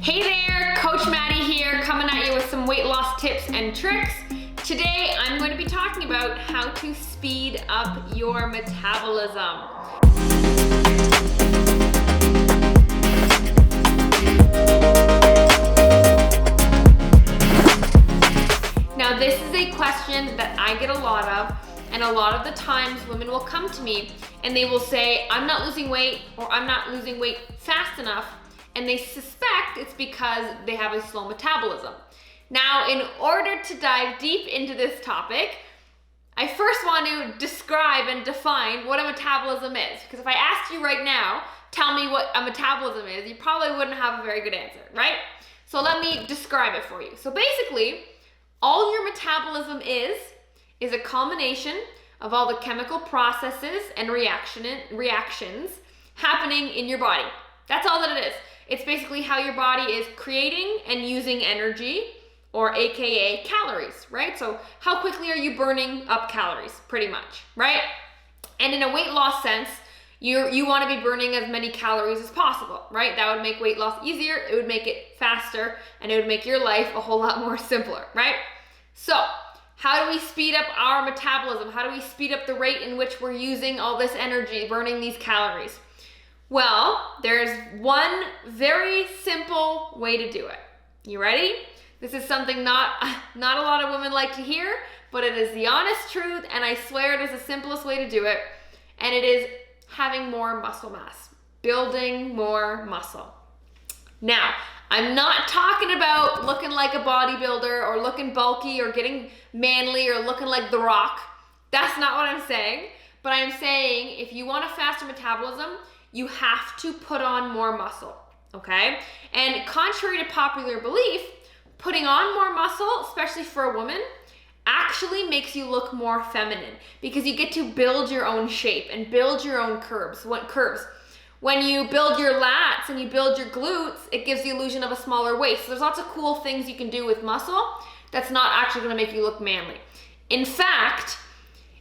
Hey there, Coach Maddie here, coming at you with some weight loss tips and tricks. Today, I'm going to be talking about how to speed up your metabolism. Now, this is a question that I get a lot of, and a lot of the times women will come to me and they will say, I'm not losing weight, or I'm not losing weight fast enough, and they suspect it's because they have a slow metabolism. Now, in order to dive deep into this topic, I first want to describe and define what a metabolism is, because if I asked you right now, tell me what a metabolism is, you probably wouldn't have a very good answer, right? So let me describe it for you. So basically, all your metabolism is a culmination of all the chemical processes and reactions happening in your body. That's all that it is. It's basically how your body is creating and using energy, or AKA calories, right? So how quickly are you burning up calories, pretty much, right? And in a weight loss sense, you want to be burning as many calories as possible, right? That would make weight loss easier, it would make it faster, and it would make your life a whole lot more simpler, right? So how do we speed up our metabolism? How do we speed up the rate in which we're using all this energy, burning these calories? Well, there's one very simple way to do it. You ready? This is something not a lot of women like to hear, but it is the honest truth, and I swear it is the simplest way to do it, and it is having more muscle mass, building more muscle. Now, I'm not talking about looking like a bodybuilder or looking bulky or getting manly or looking like The Rock. That's not what I'm saying, but I'm saying if you want a faster metabolism, you have to put on more muscle, okay? And contrary to popular belief, putting on more muscle, especially for a woman, actually makes you look more feminine because you get to build your own shape and build your own curves. When you build your lats and you build your glutes, it gives the illusion of a smaller waist. So there's lots of cool things you can do with muscle that's not actually gonna make you look manly. In fact,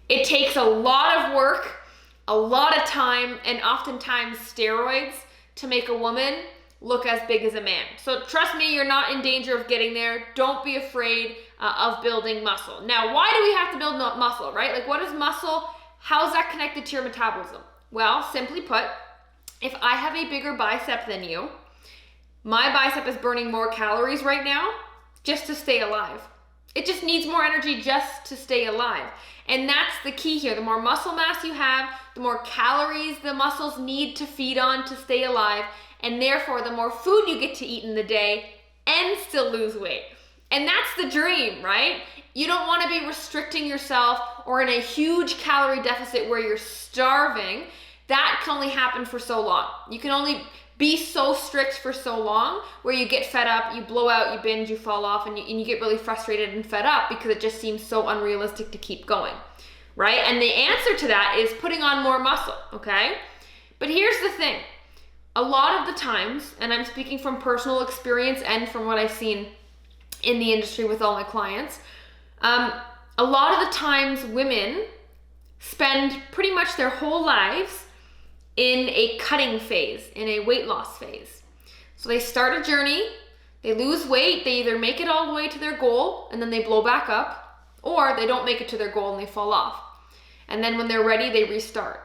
it takes a lot of work, a lot of time, and oftentimes steroids to make a woman look as big as a man. So trust me, you're not in danger of getting there. Don't be afraid of building muscle. Now, why do we have to build muscle, right? Like, what is muscle? How is that connected to your metabolism? Well, simply put, if I have a bigger bicep than you, my bicep is burning more calories right now just to stay alive. It just needs more energy just to stay alive. And that's the key here. The more muscle mass you have, the more calories the muscles need to feed on to stay alive, and therefore the more food you get to eat in the day and still lose weight. And that's the dream, right? You don't want to be restricting yourself or in a huge calorie deficit where you're starving. That can only happen for so long. You can only be so strict for so long where you get fed up, you blow out, you binge, you fall off, and you get really frustrated and fed up because it just seems so unrealistic to keep going, right? And the answer to that is putting on more muscle, okay? But here's the thing. A lot of the times, and I'm speaking from personal experience and from what I've seen in the industry with all my clients, a lot of the times women spend pretty much their whole lives in a cutting phase, in a weight loss phase. So they start a journey, they lose weight, they either make it all the way to their goal and then they blow back up, or they don't make it to their goal and they fall off. And then when they're ready, they restart.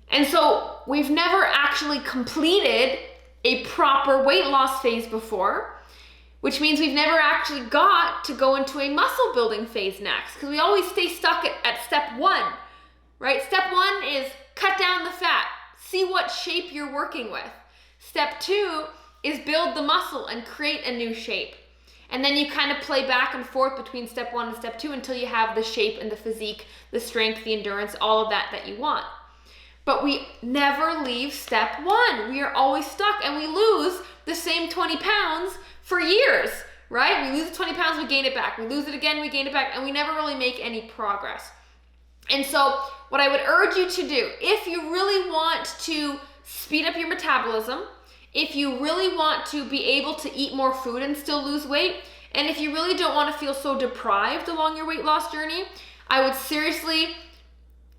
And so we've never actually completed a proper weight loss phase before, which means we've never actually got to go into a muscle building phase next, because we always stay stuck at step one, right? Step one is cut down the fat, see what shape you're working with. Step two is build the muscle and create a new shape. And then you kind of play back and forth between step one and step two until you have the shape and the physique, the strength, the endurance, all of that you want. But we never leave step one. We are always stuck, and we lose the same 20 pounds for years, right? We lose the 20 pounds, we gain it back. We lose it again, we gain it back, and we never really make any progress. And so what I would urge you to do, if you really want to speed up your metabolism, if you really want to be able to eat more food and still lose weight, and if you really don't want to feel so deprived along your weight loss journey, I would seriously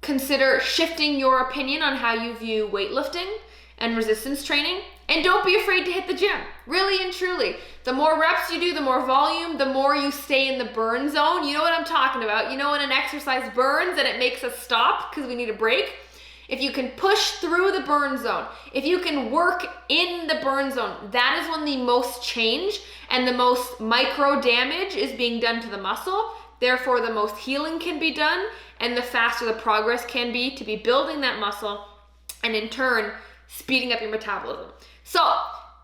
consider shifting your opinion on how you view weightlifting and resistance training And don't be afraid to hit the gym, really and truly. The more reps you do, the more volume, the more you stay in the burn zone. You know what I'm talking about. You know when an exercise burns and it makes us stop because we need a break? If you can push through the burn zone, if you can work in the burn zone, that is when the most change and the most micro damage is being done to the muscle. Therefore, the most healing can be done and the faster the progress can be to be building that muscle and in turn, speeding up your metabolism. So,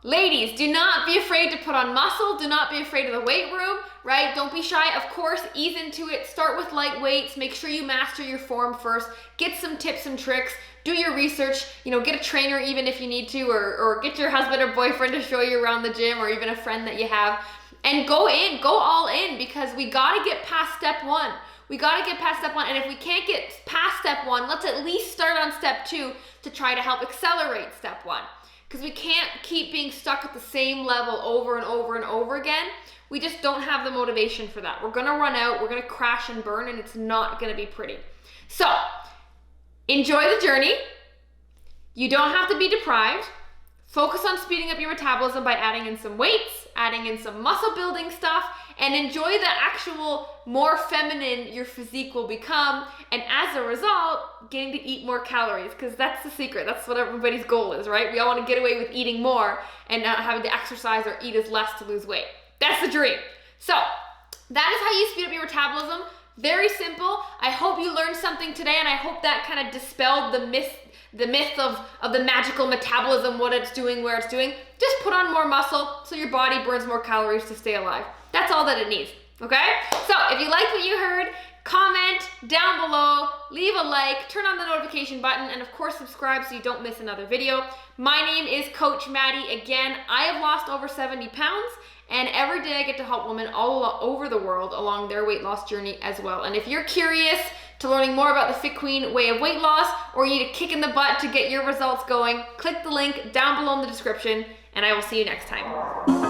ladies, do not be afraid to put on muscle. Do not be afraid of the weight room, right? Don't be shy. Of course, ease into it. Start with light weights. Make sure you master your form first. Get some tips and tricks. Do your research. Get a trainer even if you need to, or get your husband or boyfriend to show you around the gym, or even a friend that you have. And go all in, because we gotta get past step one. We gotta get past step one. And if we can't get past step one, let's at least start on step two to try to help accelerate step one. Because we can't keep being stuck at the same level over and over and over again. We just don't have the motivation for that. We're gonna run out, we're gonna crash and burn, and it's not gonna be pretty. So, enjoy the journey. You don't have to be deprived. Focus on speeding up your metabolism by adding in some weights, adding in some muscle building stuff, and enjoy the actual more feminine your physique will become, and as a result, getting to eat more calories, because that's the secret. That's what everybody's goal is, right? We all want to get away with eating more and not having to exercise or eat as less to lose weight. That's the dream. So that is how you speed up your metabolism. Very simple. I hope you learned something today, and I hope that kind of dispelled the myth of the magical metabolism, what it's doing, where it's doing. Just put on more muscle so your body burns more calories to stay alive. That's all that it needs, okay? So if you liked what you heard, comment down below, leave a like, turn on the notification button, and of course subscribe so you don't miss another video. My name is Coach Maddie. Again, I have lost over 70 pounds, and every day I get to help women all over the world along their weight loss journey as well. And if you're curious to learning more about the Fit Queen way of weight loss, or you need a kick in the butt to get your results going, click the link down below in the description, and I will see you next time.